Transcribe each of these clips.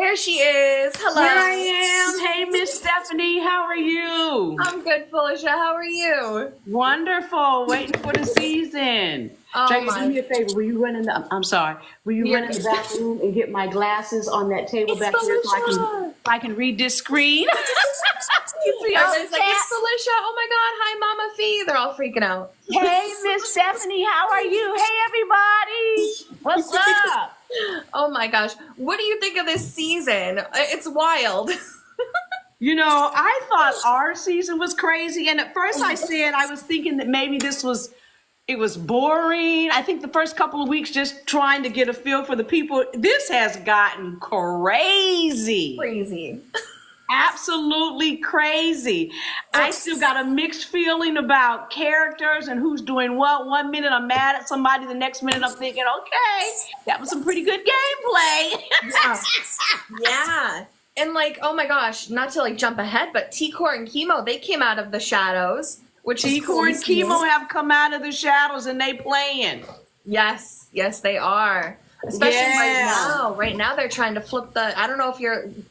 There she is. Hello. Here I am. Hey, Miss Stephanie, how are you? I'm good, Felicia. How are you? Wonderful. Waiting for the season. Oh, Jackie, my. do me a favor. Will you run in the? I'm sorry. Will you run in the back room and get my glasses on that table It's back here Felicia. so I can read this screen? You see Everybody's like, it's Felicia. Oh my God. Hi, Mama Fee. They're all freaking out. Hey, Miss Stephanie, how are you? Hey, everybody. What's up? Oh my gosh. What do you think of this season? It's wild. You know, I thought our season was crazy, and at first I said I was thinking that maybe it was boring. I think the first couple of weeks just trying to get a feel for the people. This has gotten crazy. Crazy. Absolutely crazy. I still got a mixed feeling about characters and who's doing what. One minute I'm mad at somebody, the next minute I'm thinking, okay, that was some pretty good gameplay. Yeah. Yeah. And like, oh my gosh, not to like jump ahead, but T-Core and Chemo, they came out of the shadows, which is cool. T-Core and Chemo have come out of the shadows and they playing. Yes, yes, they are. Especially right now. Right now, they're trying to flip the. I don't know if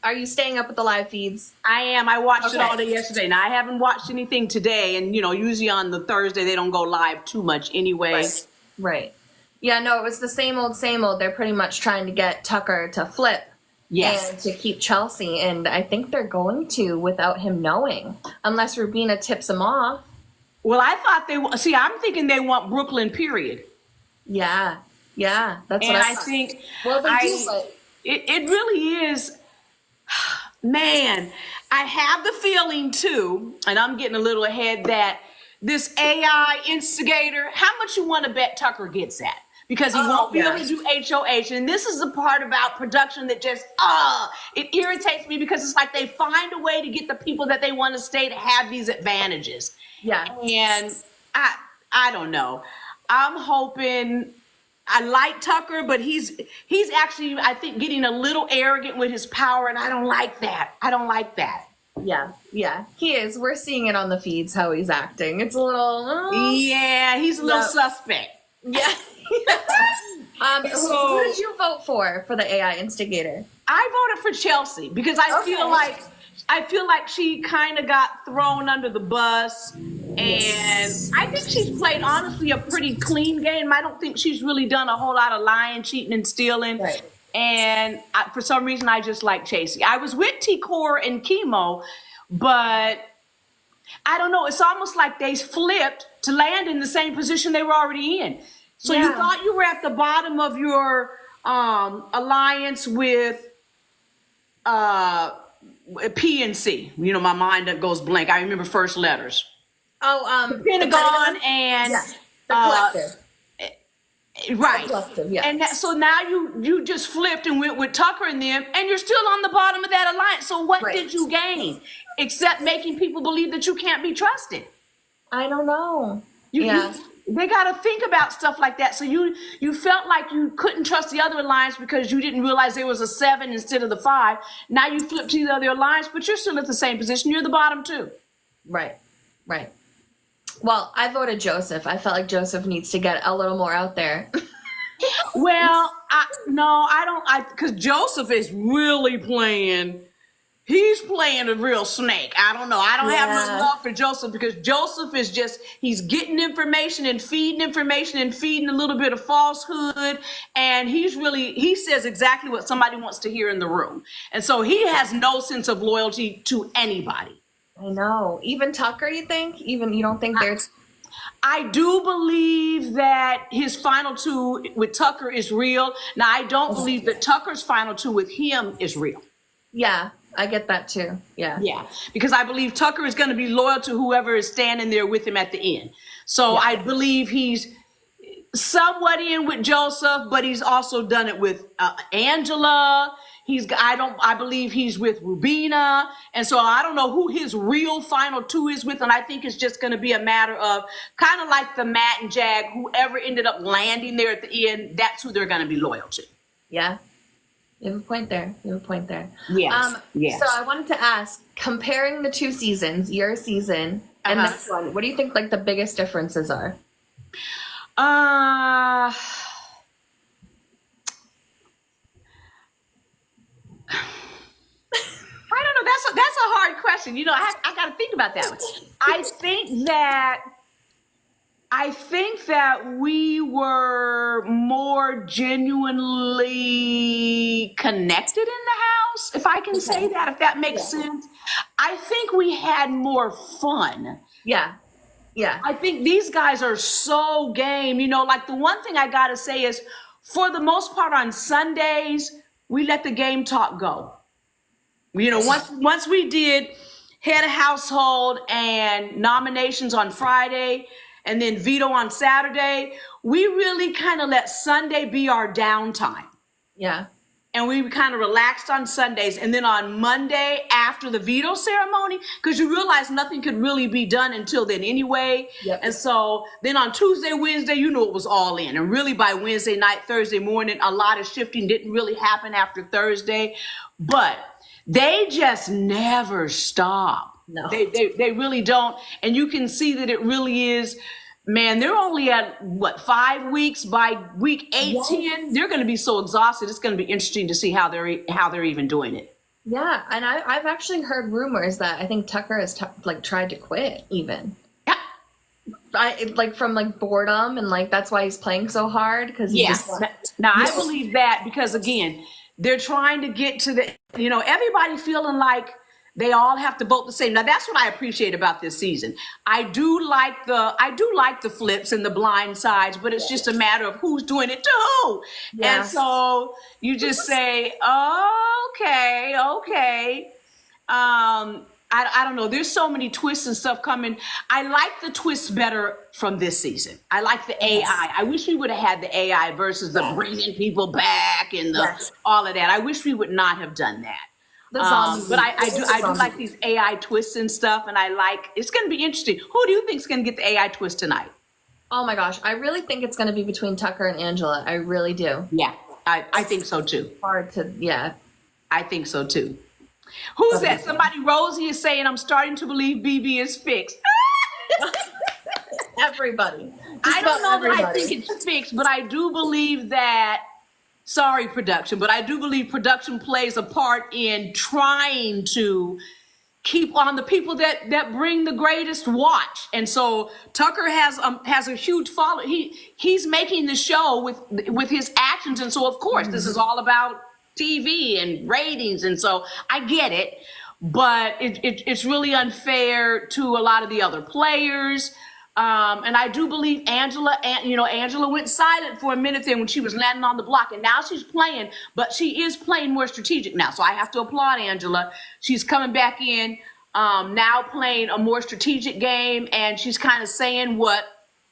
are you staying up with the live feeds? I am. I watched it all day yesterday. Now I haven't watched anything today, and you know, usually on the Thursday they don't go live too much anyway. Right. Yeah. No, it was the same old, same old. They're pretty much trying to get Tucker to flip. Yes. And to keep Chelsea, and I think they're going to without him knowing, unless Rubina tips him off. Well, I thought see. I'm thinking they want Brooklyn. Period. Yeah. Yeah, that's and what I thought. Think. Well, they do, but it really is. Man, I have the feeling too, and I'm getting a little ahead that this AI instigator. How much you want to bet Tucker gets that? Because he won't be able to do HOH, and this is the part about production that just it irritates me because it's like they find a way to get the people that they want to stay to have these advantages. Yeah, and I don't know. I'm hoping. I like Tucker, but he's actually, I think, getting a little arrogant with his power, and I don't like that. I don't like that. Yeah, he is. We're seeing it on the feeds how he's acting. It's a little. Yeah, he's a little suspect. Yeah. Who did you vote for the AI instigator? I voted for Chelsea because I feel like she kind of got thrown under the bus, and I think she's played honestly a pretty clean game. I don't think she's really done a whole lot of lying, cheating, and stealing. Right. And for some reason, I just like Chasey. I was with T-Core and Chemo, but I don't know. It's almost like they flipped to land in the same position they were already in. So you thought you were at the bottom of your alliance with PNC. You know, my mind that goes blank. I remember first letters. Oh, Pentagon and the collective. Right. The collective, yeah. And so now you just flipped and went with Tucker and them, and you're still on the bottom of that alliance. So what did you gain except making people believe that you can't be trusted? I don't know. They got to think about stuff like that. So you felt like you couldn't trust the other alliance because you didn't realize there was a 7 instead of the 5. Now you flip to the other alliance, but you're still at the same position. You're the bottom too. Right. Well, I voted Joseph. I felt like Joseph needs to get a little more out there. Well, I don't. Because Joseph is really playing. He's playing a real snake. I don't know. I don't have much love for Joseph because Joseph is he's getting information and feeding a little bit of falsehood. And he says exactly what somebody wants to hear in the room. And so he has no sense of loyalty to anybody. I know. Even Tucker, you think? Even you don't think there's... I do believe that his final 2 with Tucker is real. Now, I don't believe that Tucker's final 2 with him is real. Yeah. I get that too. Yeah. Yeah. Because I believe Tucker is going to be loyal to whoever is standing there with him at the end. So I believe he's somewhat in with Joseph, but he's also done it with Angela. I believe he's with Rubina. And so I don't know who his real final 2 is with. And I think it's just going to be a matter of kind of like the Matt and Jag, whoever ended up landing there at the end, that's who they're going to be loyal to. Yeah. You have a point there. Yes. So I wanted to ask, comparing the 2 seasons, your season and this one, what do you think like the biggest differences are? that's a hard question. You know, I got to think about that one. I think that we were more genuinely connected in the house, if I can say that, if that makes sense. I think we had more fun. Yeah. Yeah. I think these guys are so game. You know, like the one thing I got to say is, for the most part on Sundays, we let the game talk go. You know, once we did head of household and nominations on Friday, and then veto on Saturday, we really kind of let Sunday be our downtime. Yeah. And we kind of relaxed on Sundays. And then on Monday, after the veto ceremony, because you realize nothing could really be done until then anyway. Yep. And so then on Tuesday, Wednesday, you know, it was all in. And really by Wednesday night, Thursday morning, a lot of shifting didn't really happen after Thursday. But they just never stop. No. They really don't. And you can see that it really is, man, they're only at, 5 weeks? By week 18, they're going to be so exhausted. It's going to be interesting to see how they're even doing it. Yeah, and I've actually heard rumors that I think Tucker has tried to quit even. Yeah. From boredom, and that's why he's playing so hard, because Now, I believe that because, again, they're trying to get to the, you know, everybody feeling like they all have to vote the same. Now, that's what I appreciate about this season. I do like the flips and the blind sides, but it's just a matter of who's doing it to who. Yes. And so you just say, okay. I don't know. There's so many twists and stuff coming. I like the twists better from this season. I like the AI. I wish we would have had the AI versus the bringing people back and all of that. I wish we would not have done that. But I do like these AI twists and stuff, and it's going to be interesting. Who do you think is going to get the AI twist tonight? Oh my gosh, I really think it's going to be between Tucker and Angela. I really do. Yeah, I think so too. Hard to, I think so too. Who's that? Somebody, Rosie is saying, I'm starting to believe BB is fixed. Everybody. I don't know that I think it's fixed, but I do believe that. Sorry, production, but I do believe production plays a part in trying to keep on the people that bring the greatest watch. And so Tucker has a huge following. He's making the show with his actions, and so of course this is all about TV and ratings, and so I get it, but it's really unfair to a lot of the other players. And I do believe Angela went silent for a minute there when she was landing on the block, and now she's playing, but she is playing more strategic now. So I have to applaud Angela. She's coming back in, now playing a more strategic game, and she's kind of saying what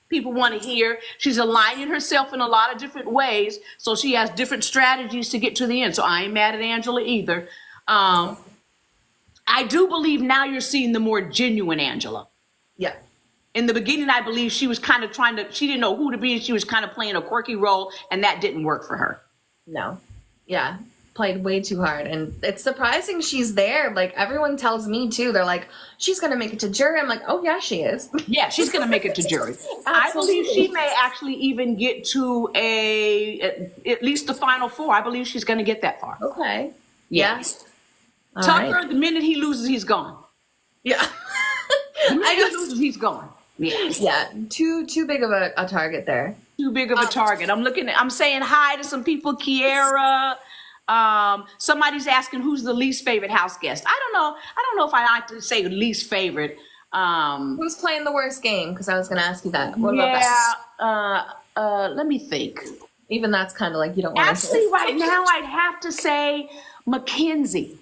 people want to hear. She's aligning herself in a lot of different ways, so she has different strategies to get to the end. So I ain't mad at Angela either. I do believe now you're seeing the more genuine Angela. Yeah. In the beginning, I believe she was kind of she didn't know who to be, and she was kind of playing a quirky role, and that didn't work for her. No. Yeah. Played way too hard. And it's surprising she's there. Everyone tells me too. They're like, she's going to make it to jury. I'm like, oh yeah, she is. Yeah, she's going to make it to jury. I believe she may actually even get to at least the final 4. I believe she's going to get that far. Okay. Yeah. Tucker, the minute he loses, he's gone. Yeah. The minute he loses, he's gone. Yeah. Yeah. Too big of a target there. Too big of a target. I'm saying hi to some people. Kiera. Somebody's asking who's the least favorite house guest. I don't know if I like to say least favorite. Who's playing the worst game? Because I was going to ask you that. What about that? Let me think. Even that's kind of you don't want to say. Actually, right now I'd have to say Mackenzie.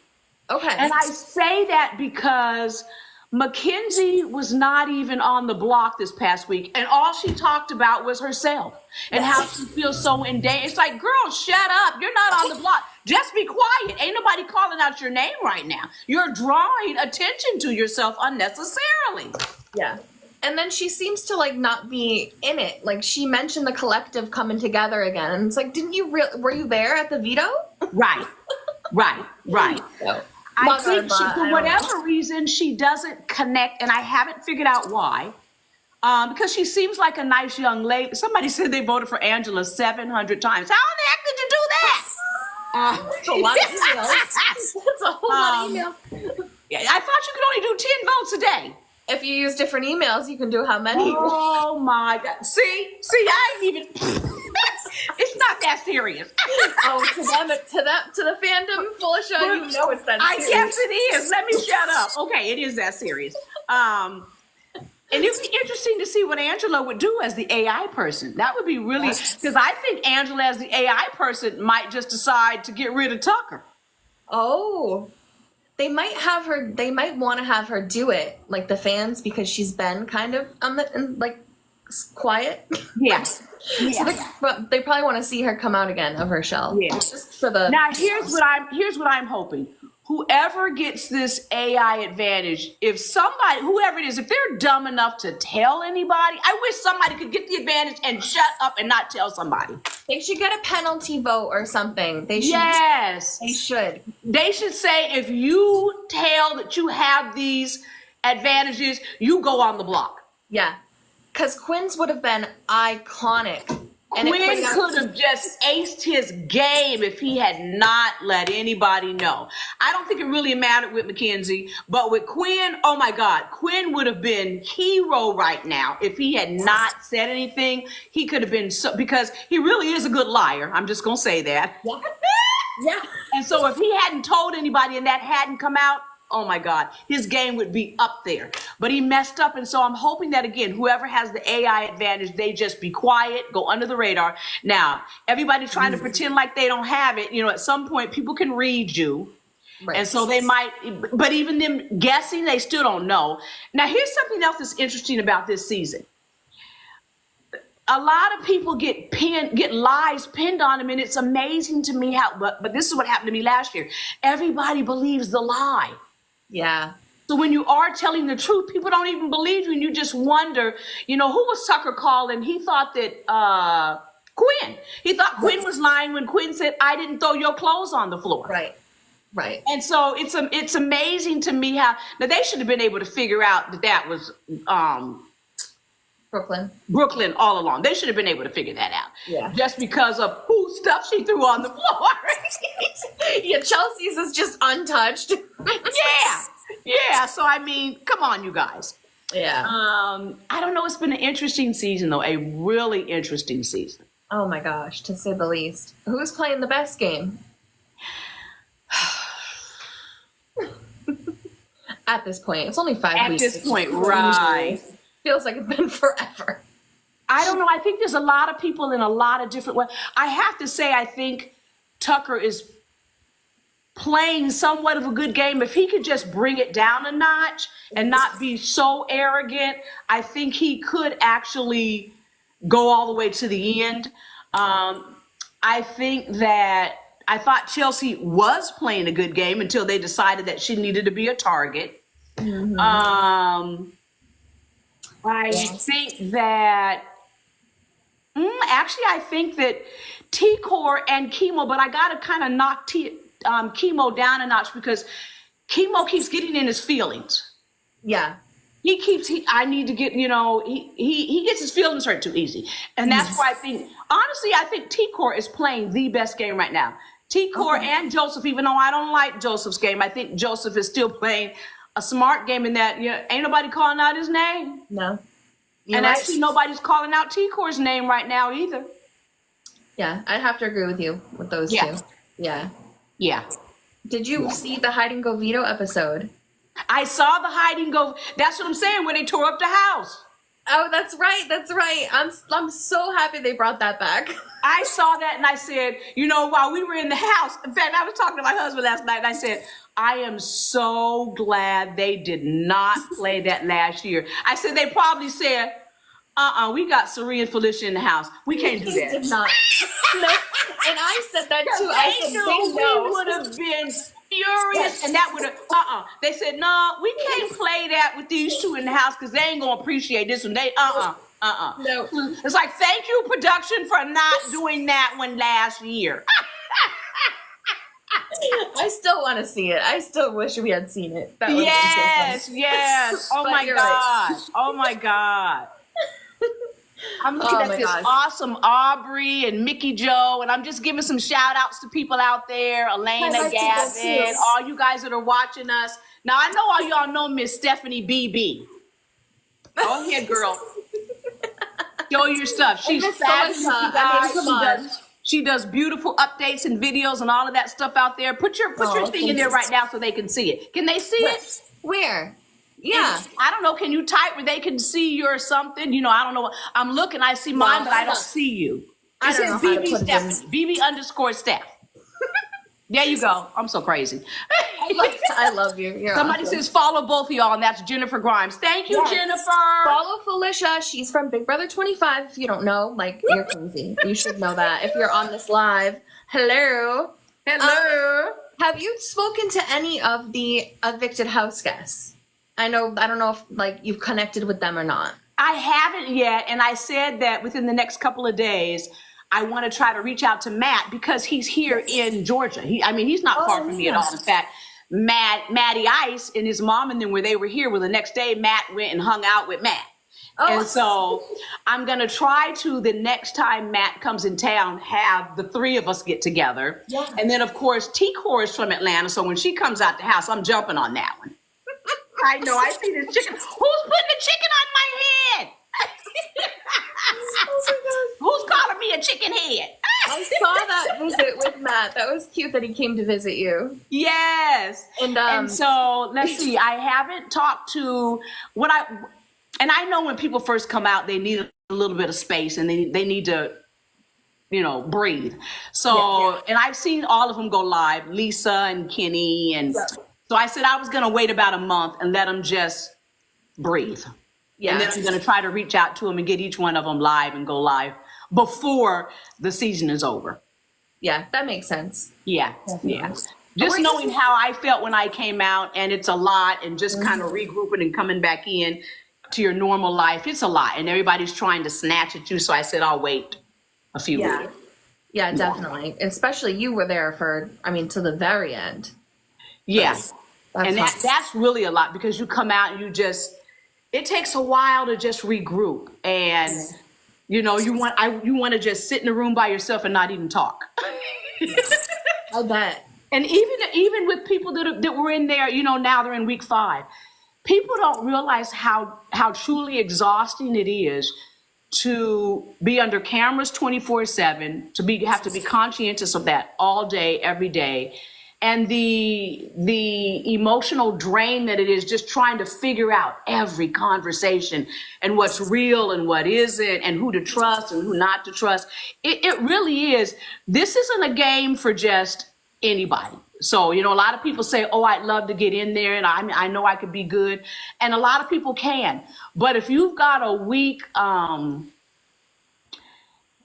Okay. And I say that because Mackenzie was not even on the block this past week, and all she talked about was herself and how she feels so in danger. It's like, girl, shut up. You're not on the block. Just be quiet. Ain't nobody calling out your name right now. You're drawing attention to yourself unnecessarily. Yeah. And then she seems to not be in it. She mentioned the collective coming together again, and it's didn't you were you there at the veto? Right. So. I think for whatever reason, she doesn't connect, and I haven't figured out why. Because she seems like a nice young lady. Somebody said they voted for Angela 700 times. How in the heck did you do that? That's a lot of emails. That's a whole lot of emails. Yeah, I thought you could only do 10 votes a day. If you use different emails, you can do how many? Oh my God. See, I ain't even, it's not that serious. Oh, to the fandom, Felicia, you know it's that serious. I guess it is. Let me shut up. Okay, it is that serious. And it'd be interesting to see what Angela would do as the AI person. That would be really, because I think Angela as the AI person might just decide to get rid of Tucker. Oh, they might want to have her do it, like the fans, because she's been kind of quiet. Yeah. So they probably want to see her come out again of her shell. Yeah. Just for the. Now here's what I'm hoping. Whoever gets this AI advantage, whoever it is, if they're dumb enough to tell anybody, I wish somebody could get the advantage and shut up and not tell somebody. They should get a penalty vote or something. They should. Yes. They should. They should say, if you tell that you have these advantages, you go on the block. Yeah. Because Quinn's would have been iconic. And Quinn could have just aced his game if he had not let anybody know. I don't think it really mattered with Mackenzie, but with Quinn, oh my God, Quinn would have been hero right now if he had not said anything. He could have been because he really is a good liar. I'm just gonna say that. Yeah. Yeah. And so if he hadn't told anybody and that hadn't come out, oh my God, his game would be up there. But he messed up. And so I'm hoping that, again, whoever has the AI advantage, they just be quiet, go under the radar. Now, everybody's trying to pretend like they don't have it. You know, at some point, people can read you. Right. And so they might, but even them guessing, they still don't know. Now, here's something else that's interesting about this season. A lot of people get lies pinned on them, and it's amazing to me how, but this is what happened to me last year. Everybody believes the lie. Yeah. So when you are telling the truth, people don't even believe you, and you just wonder, who was Tucker calling? He thought that Quinn. He thought Quinn was lying when Quinn said, "I didn't throw your clothes on the floor." Right. Right. And so it's amazing to me how now they should have been able to figure out that was Brooklyn all along. They should have been able to figure that out. Yeah. Just because of whose stuff she threw on the floor. Yeah, Chelsea's is just untouched. Yeah. So I mean, come on, you guys. Yeah. I don't know. It's been an interesting season, though. A really interesting season. Oh my gosh, to say the least. Who's playing the best game? At this point, it's only 5 weeks. At this point, right. Feels like it's been forever. I don't know. I think there's a lot of people in a lot of different ways. I have to say, I think Tucker is playing somewhat of a good game. If he could just bring it down a notch and not be so arrogant, I think he could actually go all the way to the end. I thought Chelsea was playing a good game until they decided that she needed to be a target. Mm-hmm. I think that I think that T-Core and Chemo, but I got to kind of knock Chemo down a notch because Chemo keeps getting in his feelings. Yeah. I need to get, he gets his feelings hurt too easy. And that's why I think T-Core is playing the best game right now. T-Core and Joseph, even though I don't like Joseph's game, I think Joseph is still playing a smart game in that ain't nobody calling out his name. No. Actually nobody's calling out T-Core's name right now either. Yeah, I'd have to agree with you with those two. Yeah. Yeah. Did you see the Hide and Go Veto episode? I saw the Hide and Go. That's what I'm saying, when they tore up the house. Oh, that's right. That's right. I'm so happy they brought that back. I saw that and I said, while we were in the house, in fact, I was talking to my husband last night and I said, I am so glad they did not play that last year. I said, they probably said, we got Sari and Felicia in the house. We can't do that. They did not. No. And I said that too. I said, we would have been furious and that would have, They said, no, we can't play that with these two in the house because they ain't going to appreciate this one. They, No. It's like, thank you, production, for not doing that one last year. I still want to see it. I still wish we had seen it. That was yes. Oh my God. Right. Oh my God. I'm looking Oh at my this gosh. awesome Aubrey and Mickey Joe, and I'm just giving some shout outs to people out there, Elena, like people Gavin, too. all you guys that are watching us. Now, I know all y'all know Miss Stephanie BB. Go ahead, girl. Show your stuff. She's Miss fabulous, you Felicia, guys. come on. She does beautiful updates and videos and all of that stuff out there. Put your thing in there right now so they can see it. Can they see it? Where? Yeah. I don't know. Can you type where they can see your something? You know, I don't know. I'm looking. I see mine, but I don't see you. I It don't know says how to BB put it in. Stephanie. BB_Steph. There you go. I'm so crazy. I love you. You're Somebody awesome. says follow both of y'all, and that's Jennifer Grimes. Thank you, Yes. Jennifer. Follow Felicia. She's from Big Brother 25. If you don't know, like, you're crazy. You should know that if you're on this live. Hello. Hello. Have you spoken to any of the evicted house guests? I don't know if like you've connected with them or not. I haven't yet, and I said that within the next couple of days, I want to try to reach out to Matt because he's here in Georgia. He's not far from me at all. In fact, Matty Ice and his mom and them, where they were here, well, the next day Matt went and hung out with Matt. And so I'm going to try to, the next time Matt comes in town, have the three of us get together. Yeah. And then, of course, T-Core is from Atlanta, so when she comes out the house, I'm jumping on that one. I know, I see this chicken. Who's putting the chicken on my head? Who's calling me a chicken head? I saw that visit with Matt. That was cute that he came to visit you. Yes. And so let's see. I haven't talked to and I know when people first come out, they need a little bit of space and they need to, breathe. So, and I've seen all of them go live, Lisa and Kenny. And so I said I was going to wait about a month and let them just breathe. Yeah. And then I'm going to try to reach out to them and get each one of them live and go live before the season is over. Yeah, that makes sense. Yeah. Yeah. Just knowing how I felt when I came out, and it's a lot, and just kind of regrouping and coming back in to your normal life. It's a lot, and everybody's trying to snatch at you. So I said, I'll wait a few weeks. Yeah, definitely. Especially you were there to the very end. Yeah. That's really a lot because you come out and it takes a while to just regroup. And, you want to just sit in a room by yourself and not even talk. I bet. And even with people that were in there, now they're in week 5. People don't realize how truly exhausting it is to be under cameras 24/7, have to be conscientious of that all day, every day. And the emotional drain that it is just trying to figure out every conversation and what's real and what isn't and who to trust and who not to trust. It really is. This isn't a game for just anybody. So, a lot of people say, oh, I'd love to get in there and I know I could be good. And a lot of people can. But if you've got a weak,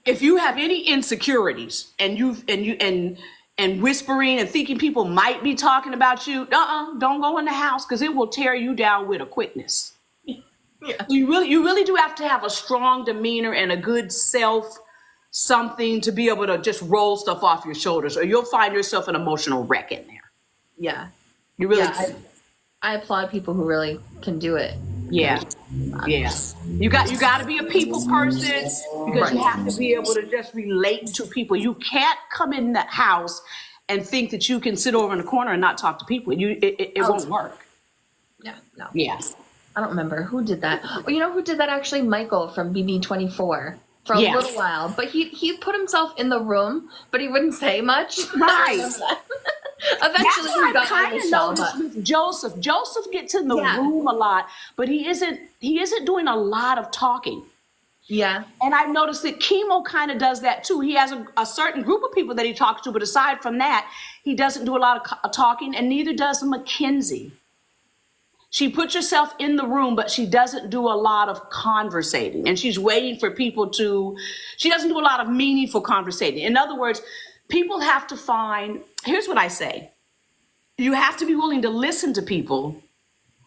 if you have any insecurities and whispering and thinking people might be talking about you, don't go in the house because it will tear you down with a quickness. Yeah. You really do have to have a strong demeanor and a good something to be able to just roll stuff off your shoulders, or you'll find yourself an emotional wreck in there. Yeah. You really I applaud people who really can do it. Yeah. Yeah. You got to be a people person because you have to be able to just relate to people. You can't come in the house and think that you can sit over in the corner and not talk to people. It won't work. Yeah. No. Yeah. I don't remember who did that. Well, you know who did that actually? Michael from BB24 for a little while. But he put himself in the room, but he wouldn't say much. Right. Eventually he got on the show. With Joseph. Joseph gets in the room a lot, but he isn't doing a lot of talking. Yeah. And I've noticed that Chemo kind of does that too. He has a certain group of people that he talks to, but aside from that, he doesn't do a lot of talking, and neither does Mackenzie. She puts herself in the room, but she doesn't do a lot of conversating, and she's waiting for people she doesn't do a lot of meaningful conversating. In other words, people have to here's what I say. You have to be willing to listen to people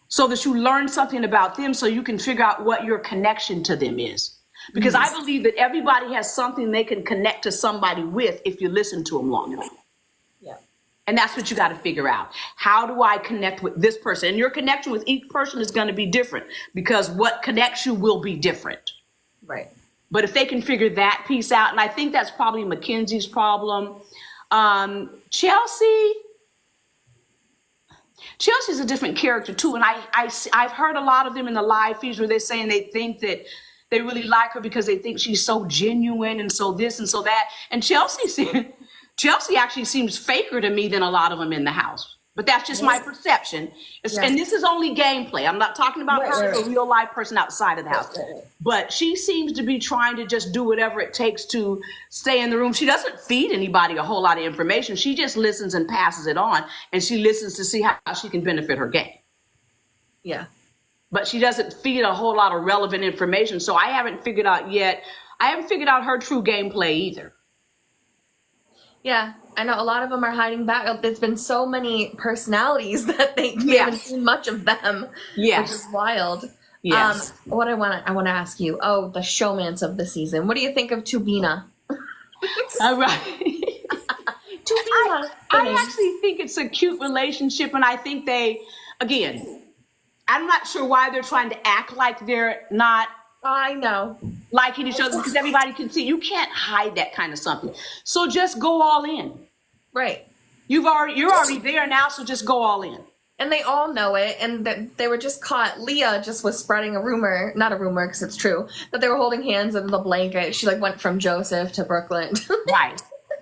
so that you learn something about them so you can figure out what your connection to them is. Because I believe that everybody has something they can connect to somebody with if you listen to them long enough. Yeah. And that's what you got to figure out. How do I connect with this person? And your connection with each person is going to be different because what connects you will be different. Right. But if they can figure that piece out, and I think that's probably Mackenzie's problem. Chelsea's a different character too, and I've heard a lot of them in the live feeds where they're saying they think that they really like her because they think she's so genuine and so this and so that. And Chelsea actually seems faker to me than a lot of them in the house. But that's just my perception. And this is only gameplay. I'm not talking about her as a real life person outside of the house. But she seems to be trying to just do whatever it takes to stay in the room. She doesn't feed anybody a whole lot of information. She just listens and passes it on. And she listens to see how she can benefit her game. Yeah. But she doesn't feed a whole lot of relevant information. So I haven't figured out yet. I haven't figured out her true gameplay either. Yeah, I know a lot of them are hiding back. There's been so many personalities that we haven't seen much of them, which is wild. Yes. What I want to ask you, the showmance of the season. What do you think of Tubina? All right. Tubina. I actually think it's a cute relationship, and I think I'm not sure why they're trying to act like they're not. I know. Liking each other because everybody can see. You can't hide that kind of something. So just go all in. Right. You're already there now, so just go all in. And they all know it, and they were just caught. Leah just was spreading a rumor, not a rumor because it's true, that they were holding hands under the blanket. She went from Joseph to Brooklyn.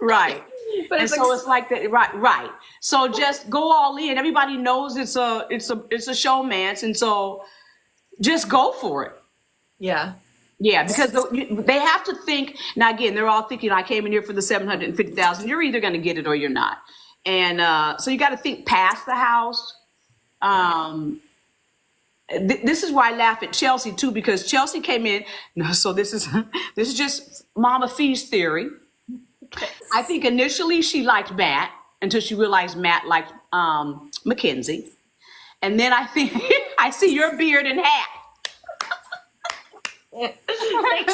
Right. But it's like that, right. So just go all in. Everybody knows it's a showmance, and so just go for it. Yeah. Yeah, because they have to think. Now, again, they're all thinking, I came in here for the $750,000. You're either going to get it or you're not. And so you got to think past the house. This is why I laugh at Chelsea, too, because Chelsea came in. No, so this is just Mama Fee's theory. I think initially she liked Matt until she realized Matt liked Mackenzie. And then I think I see your beard and hat. Thank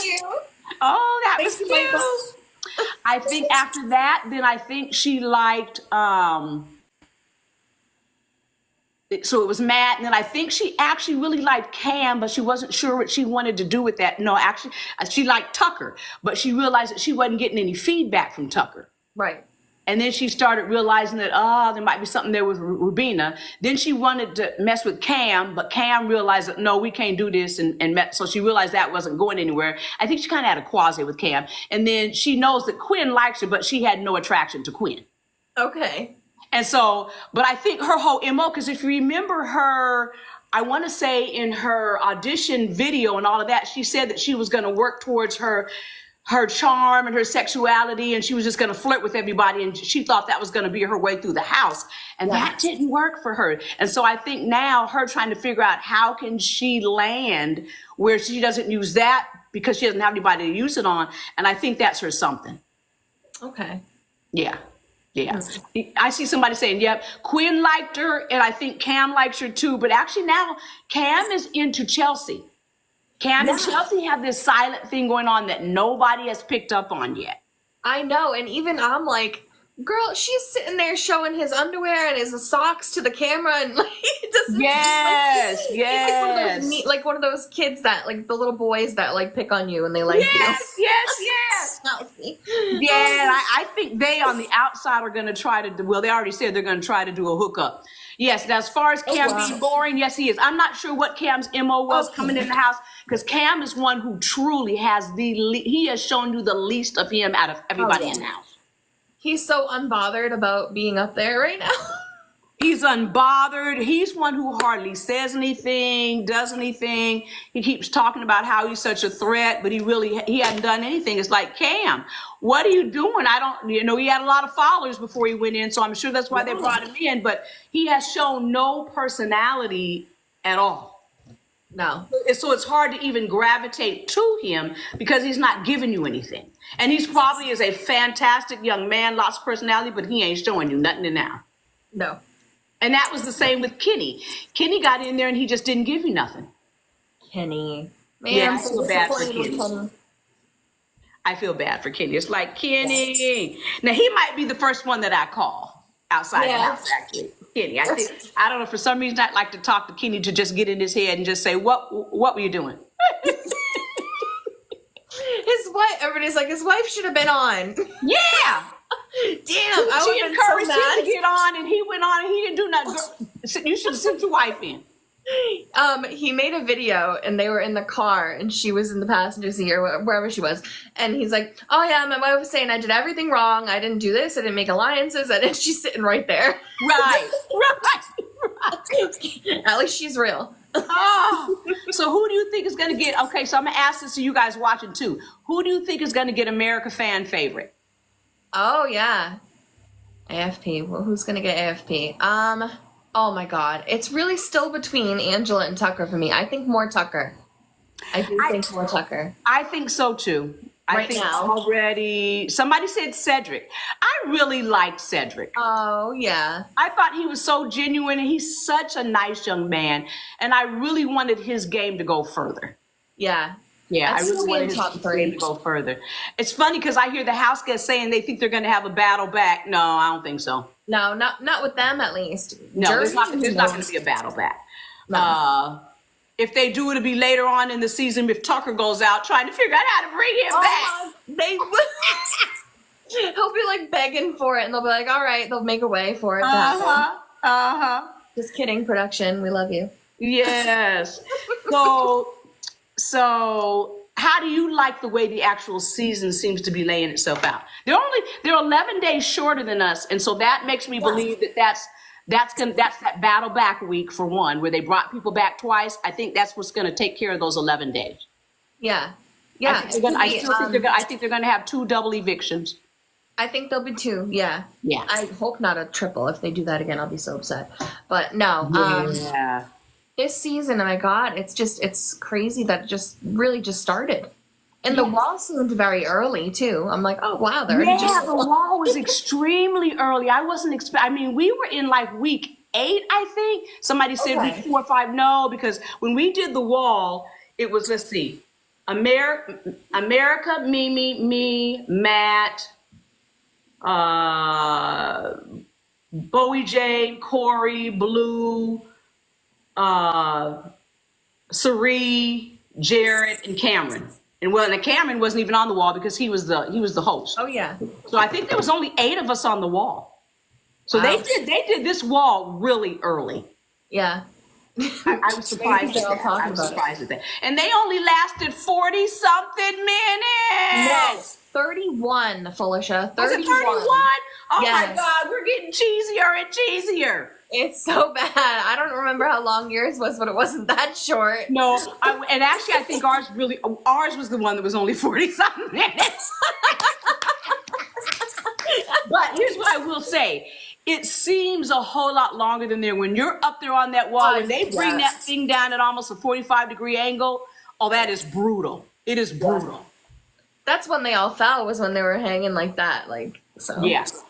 you. Oh, that was cute. I think after that, then I think she liked, so it was Matt, and then I think she actually really liked Cam, but she wasn't sure what she wanted to do with that. No, actually, she liked Tucker, but she realized that she wasn't getting any feedback from Tucker. Right. And then she started realizing that, there might be something there with Rubina. Then she wanted to mess with Cam, but Cam realized that, no, we can't do this. So she realized that wasn't going anywhere. I think she kind of had a quasi with Cam. And then she knows that Quinn likes her, but she had no attraction to Quinn. Okay. And so, but I think her whole MO, because if you remember her, I want to say in her audition video and all of that, she said that she was going to work towards her charm and her sexuality, and she was just going to flirt with everybody, and she thought that was going to be her way through the house, and that didn't work for her. And so I think now her trying to figure out how can she land where she doesn't use that because she doesn't have anybody to use it on, and I think that's her something. Okay. Yeah. I see somebody saying, yep, Quinn liked her, and I think Cam likes her too, but actually now Cam is into Chelsea. Cam and Chelsea have this silent thing going on that nobody has picked up on yet. I know, and even I'm like, girl, she's sitting there showing his underwear and his socks to the camera, and it doesn't. Yes. He's like one of those kids that the little boys that pick on you and they like you. Yes. Chelsea. Yeah, I think they on the outside are going to try to. Well, they already said they're going to try to do a hookup. Yes, and as far as Cam being boring, yes, he is. I'm not sure what Cam's MO was coming in the house, because Cam is one who truly has he has shown you the least of him out of everybody in the house. He's so unbothered about being up there right now. He's unbothered. He's one who hardly says anything, does anything. He keeps talking about how he's such a threat, but he hadn't done anything. It's like, Cam, what are you doing? He had a lot of followers before he went in, so I'm sure that's why they brought him in, but he has shown no personality at all. No. So it's hard to even gravitate to him because he's not giving you anything. And he's probably is a fantastic young man, lots of personality, but he ain't showing you nothing now. No. And that was the same with Kenny. Kenny got in there and he just didn't give you nothing. Kenny. Man, yeah, I'm I feel bad for Kenny. Kenny. I feel bad for Kenny. It's like, Kenny. Now, he might be the first one that I call outside the house, actually. Kenny. I don't know, for some reason, I'd like to talk to Kenny to just get in his head and just say, what were you doing? what? Everybody's like, his wife should have been on. Yeah. Damn, I She would have been encouraged so him mad. to get on, and he went on, and he didn't do nothing. Girl, you should have sent your wife in. He made a video and they were in the car and she was in the passenger seat or wherever she was. And he's like, oh yeah, my wife was saying I did everything wrong. I didn't do this. I didn't make alliances. And she's sitting right there. Right. At least she's real. Oh, so who do you think is going to get, okay, so I'm going to ask this to you guys watching too. Who do you think is going to get America fan favorite? Oh yeah. AFP. Well, who's going to get AFP? Oh my God. It's really still between Angela and Tucker for me. I think more Tucker. I think more Tucker. I think so too. I think now. already, somebody said Cedric. I really liked Cedric. Oh yeah. I thought he was so genuine and he's such a nice young man. And I really wanted his game to go further. Yeah. Yeah, I That's really still wanted in his top game three. to go further. It's funny because I hear the house guests saying they think they're going to have a battle back. No, I don't think so. No, not with them at least. No, there's not Jersey? going to be a battle back. No. If they do, it'll be later on in the season if Tucker goes out trying to figure out how to bring him back. They will. He'll be like begging for it, and they'll be like, "All right," they'll make a way for it to happen. Just kidding, production. We love you. Yes. So how do you like the way the actual season seems to be laying itself out? They're 11 days shorter than us, and so that makes me believe that's that battle back week for one, where they brought people back twice. I think that's what's going to take care of those 11 days. Yeah, yeah. I think they're going to have 2 double evictions. I think there'll be 2. Yeah. Yeah. I hope not a triple. If they do that again, I'll be so upset. But no. Yeah. This season, oh my God, it's crazy that it just really just started. And the wall seemed very early too. I'm like, oh wow, they're the wall was extremely early. I wasn't expecting. I mean, we were in like week 8, I think. Somebody said week 4 or 5. No, because when we did the wall, it was, let's see, America, Mimi, me, Matt, Bowie J, Corey, Blue, Sari, Jared, and Cameron. And Cameron wasn't even on the wall because he was the host. Oh yeah. So I think there was only 8 of us on the wall. So they did this wall really early. Yeah. I was surprised. I was surprised at that. And they only lasted 40-something minutes. No, 31, Felicia. 31. Was it 31? Oh Yes. my God, we're getting cheesier and cheesier. It's so bad. I don't remember how long yours was, but it wasn't that short. No, and actually I think ours was the one that was only 40-something minutes. But here's what I will say. It seems a whole lot longer than there. When you're up there on that wall, when they bring that thing down at almost a 45-degree angle, oh, that is brutal. It is brutal. That's when they all fell, was when they were hanging like that. So.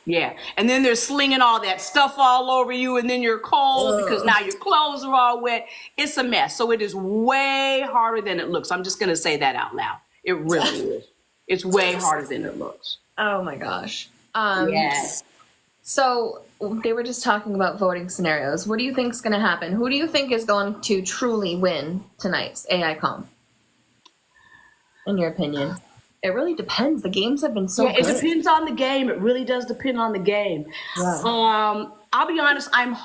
Yeah. And then they're slinging all that stuff all over you, and then you're cold because now your clothes are all wet. It's a mess. So it is way harder than it looks. I'm just going to say that out loud. It really is. It's way harder than it looks. Oh my gosh. Yes. So they were just talking about voting scenarios. What do you think is going to happen? Who do you think is going to truly win tonight's AICOM? In your opinion? It really depends. The games have been so good. It depends on the game. It really does depend on the game. Yeah. I'll be honest. I'm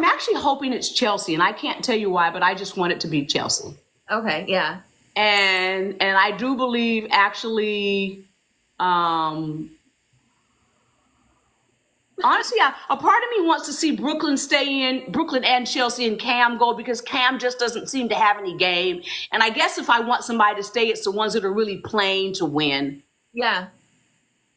actually hoping it's Chelsea, and I can't tell you why, but I just want it to be Chelsea. Okay, yeah. And I do believe actually, honestly, a part of me wants to see Brooklyn and Chelsea and Cam go, because Cam just doesn't seem to have any game. And I guess if I want somebody to stay, it's the ones that are really playing to win. Yeah.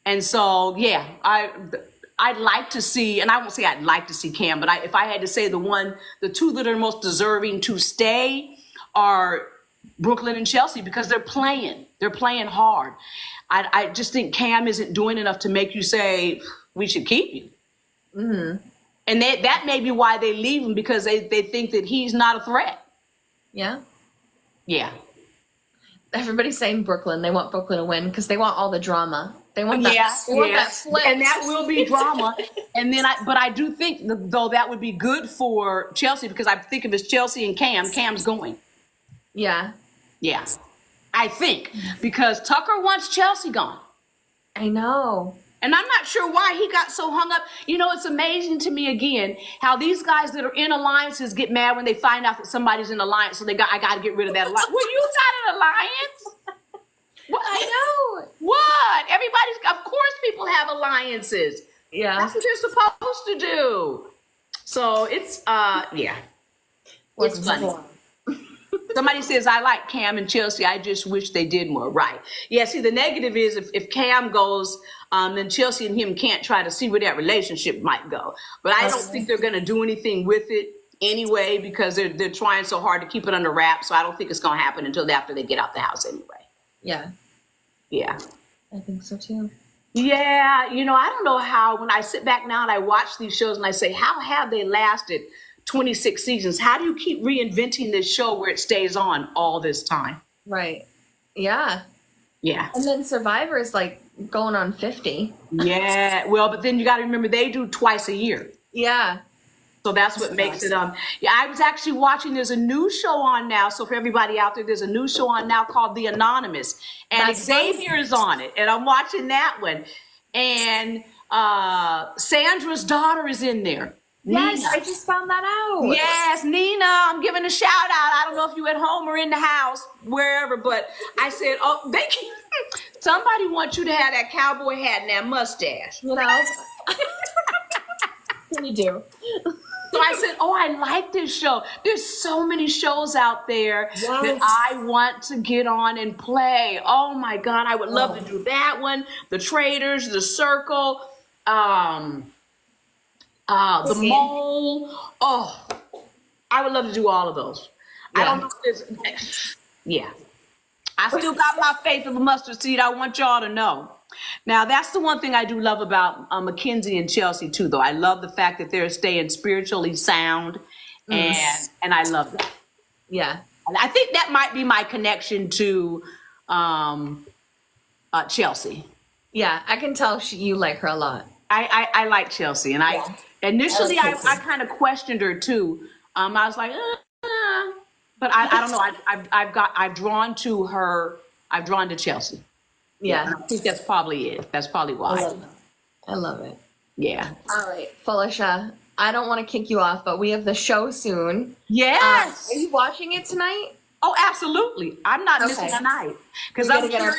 And so, yeah, I'd like to see, and I won't say I'd like to see Cam, but if I had to say the 2 that are most deserving to stay are Brooklyn and Chelsea, because they're playing hard. I just think Cam isn't doing enough to make you say we should keep you. Mm-hmm. And that may be why they leave him, because they think that he's not a threat. Yeah. Yeah. Everybody's saying Brooklyn. They want Brooklyn to win because they want all the drama. They want that. That flip. And that will be drama. And then but I do think though that would be good for Chelsea, because I think if it's Chelsea and Cam's going. Yeah. Yeah. I think, because Tucker wants Chelsea gone. I know. And I'm not sure why he got so hung up. You know, it's amazing to me, again, how these guys that are in alliances get mad when they find out that somebody's in alliance. So I got to get rid of that alliance. Well, you got an alliance? What? I know. What? Of course people have alliances. Yeah. That's what they're supposed to do. So it's, yeah. It's funny. Somebody says, I like Cam and Chelsea. I just wish they did more. Right. Yeah, see, the negative is if Cam goes, then Chelsea and him can't try to see where that relationship might go. But I don't think they're going to do anything with it anyway, because they're trying so hard to keep it under wraps. So I don't think it's going to happen until after they get out the house anyway. Yeah. Yeah. I think so too. Yeah. You know, I don't know how, when I sit back now and I watch these shows and I say, how have they lasted 26 seasons? How do you keep reinventing this show where it stays on all this time? Right. Yeah. Yeah. And then Survivor is like going on 50. Yeah. Well, but then you got to remember they do twice a year. Yeah. So that's what makes it, yeah, I was actually watching, there's a new show on now. So for everybody out there, there's a new show on now called The Anonymous. And That's Xavier is on it. And I'm watching that one. And Sandra's daughter is in there. Yes, Nina. I just found that out. Yes, Nina, I'm giving a shout out. I don't know if you're at home or in the house, wherever, but I said, oh, somebody wants you to have that cowboy hat and that mustache. You know? You do. So I said, oh, I like this show. There's so many shows out there that I want to get on and play. Oh my God, I would love to do that one. The Traders, The Circle, The Mole. Oh, I would love to do all of those. Yeah. I don't know if there's, yeah. I still got my faith of a mustard seed. I want y'all to know. Now, that's the one thing I do love about Mackenzie and Chelsea, too, though. I love the fact that they're staying spiritually sound, and I love that. Yeah. And I think that might be my connection to Chelsea. Yeah, I can tell you like her a lot. I like Chelsea, and initially I kind of questioned her, too. I was like, but I don't know. I've drawn to her. I've drawn to Chelsea. Yeah. I think that's probably it. That's probably why. I love it. Yeah. All right, Felicia, I don't want to kick you off, but we have the show soon. Yes. Are you watching it tonight? Oh, absolutely. I'm not missing a night. Because I'm curious.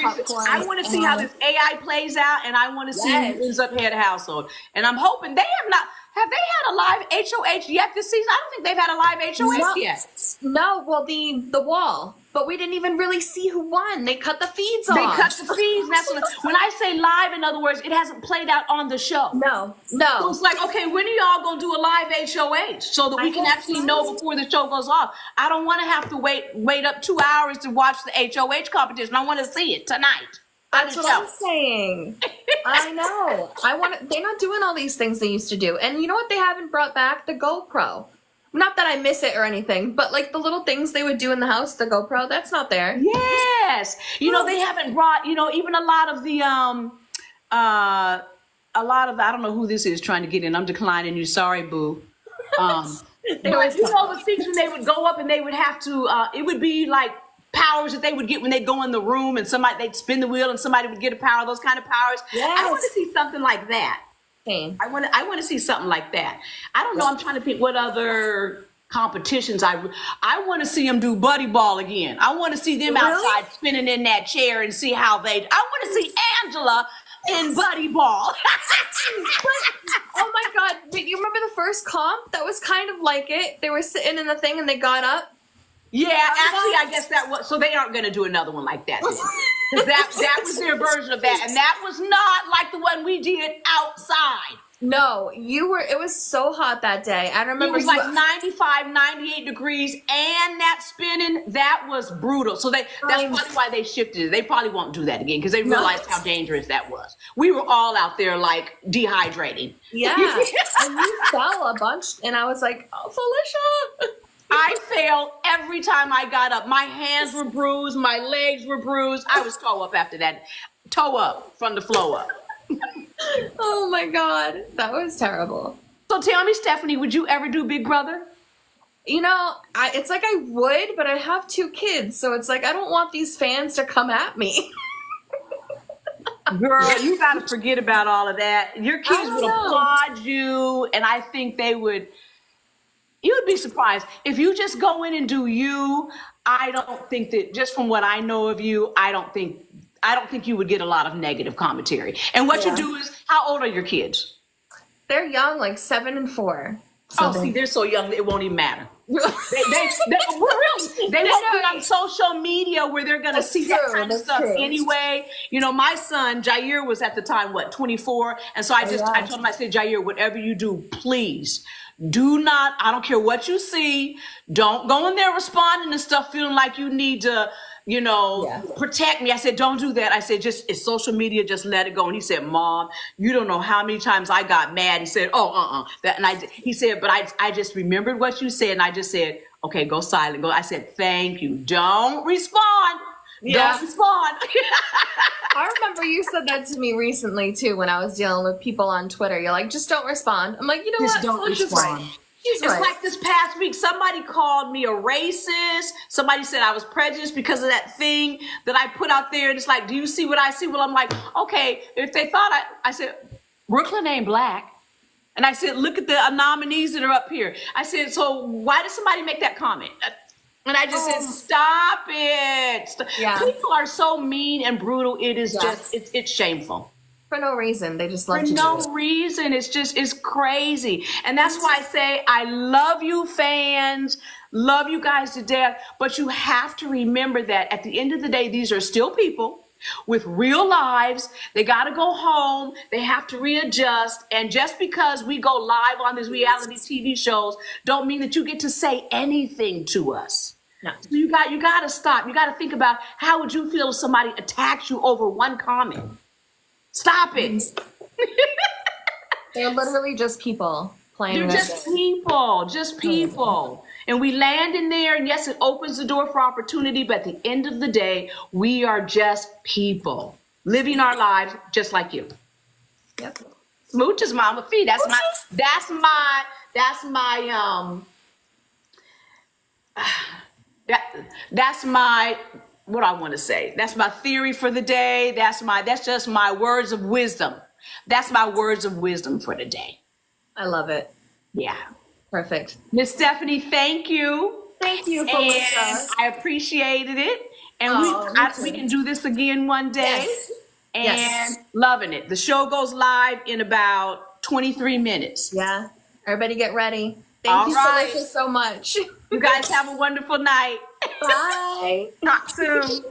I want to see how this AI plays out, and I want to see who ends up head of household. And I'm hoping they have they had a live HOH yet this season? I don't think they've had a live HOH yet. No, well, the wall. But we didn't even really see who won. They cut the feeds off. They cut the feeds. That's when I say live, in other words, it hasn't played out on the show. No. So it's like, okay, when are y'all going to do a live HOH so that we can actually know before the show goes off? I don't want to have to wait up 2 hours to watch the HOH competition. I want to see it tonight. That's what I'm saying. I know. They're not doing all these things they used to do. And you know what they haven't brought back? The GoPro. Not that I miss it or anything, but like the little things they would do in the house, the GoPro, that's not there. Yes. You know, they haven't brought, even a lot of the, I don't know who this is trying to get in. I'm declining you. Sorry, boo. But the things when they would go up and they would have to, it would be like powers that they would get when they go in the room and they'd spin the wheel and somebody would get a power, those kind of powers. Yes. I want to see something like that. Same. I want to see something like that. I don't know. I'm trying to think what other competitions I want to see them do buddy ball again. I want to see them outside spinning in that chair and see how I want to see Angela in buddy ball. Oh my God. Wait, you remember the first comp? That was kind of like it. They were sitting in the thing and they got up. Yeah, actually, I guess that was, so they aren't going to do another one like that. That was their version of that. And that was not like the one we did outside. No, it was so hot that day. I remember it was like 95, 98 degrees and that spinning, that was brutal. So that's probably why they shifted it. They probably won't do that again because they realized how dangerous that was. We were all out there like dehydrating. Yeah. And you fell a bunch and I was like, oh, Felicia. I fell every time I got up. My hands were bruised. My legs were bruised. I was toe up after that. Toe up from the floor up. Oh my God. That was terrible. So tell me, Stephanie, would you ever do Big Brother? It's like I would, but I have 2 kids, so it's like I don't want these fans to come at me. Girl, you got to forget about all of that. Your kids would applaud you, and I think you would be surprised. If you just go in and do you, I don't think that, just from what I know of you, I don't think you would get a lot of negative commentary. And what you do is, how old are your kids? They're young, like 7 and 4. So see, they're so young, it won't even matter. They won't be on social media where they're going to see that kind of stuff anyway. My son, Jair, was at the time, 24? And so I told him, I said, Jair, whatever you do, please do not, I don't care what you see, don't go in there responding to stuff feeling like you need to, protect me. I said, don't do that. I said, it's social media, just let it go. And he said, Mom, you don't know how many times I got mad. He said, he said, but I just remembered what you said. And I just said, okay, go silent. I said, thank you. Don't respond. Yeah. Don't respond. I remember you said that to me recently too, when I was dealing with people on Twitter. You're like, just don't respond. I'm like, you know what? Don't respond. It's like this past week, somebody called me a racist. Somebody said I was prejudiced because of that thing that I put out there. And it's like, do you see what I see? Well, I'm like, okay, if they thought I said, Brooklyn ain't black. And I said, look at the nominees that are up here. I said, so why did somebody make that comment? And I just said, stop it. People are so mean and brutal. It is just, it's shameful. For no reason. They just love to do it. For no reason. It's crazy. And that's why I say, I love you fans, love you guys to death, but you have to remember that at the end of the day, these are still people with real lives. They got to go home. They have to readjust. And just because we go live on these reality TV shows, don't mean that you get to say anything to us. No. So you got to stop. You got to think about, how would you feel if somebody attacked you over one comment? Stop it. They're literally just people playing. They're just people. And we land in there, and yes, it opens the door for opportunity, but at the end of the day, we are just people living our lives just like you. Yep. Smooch is mama fee. That's my what I want to say. That's my theory for the day. That's just my words of wisdom. That's my words of wisdom for the day. I love it. Yeah. Perfect. Miss Stephanie, thank you. Thank you, Felicia. I appreciated it. And we can do this again one day. Yes. And loving it. The show goes live in about 23 minutes. Yeah. Everybody get ready. Thank you, Felicia, so much. You guys have a wonderful night. Bye. Talk soon.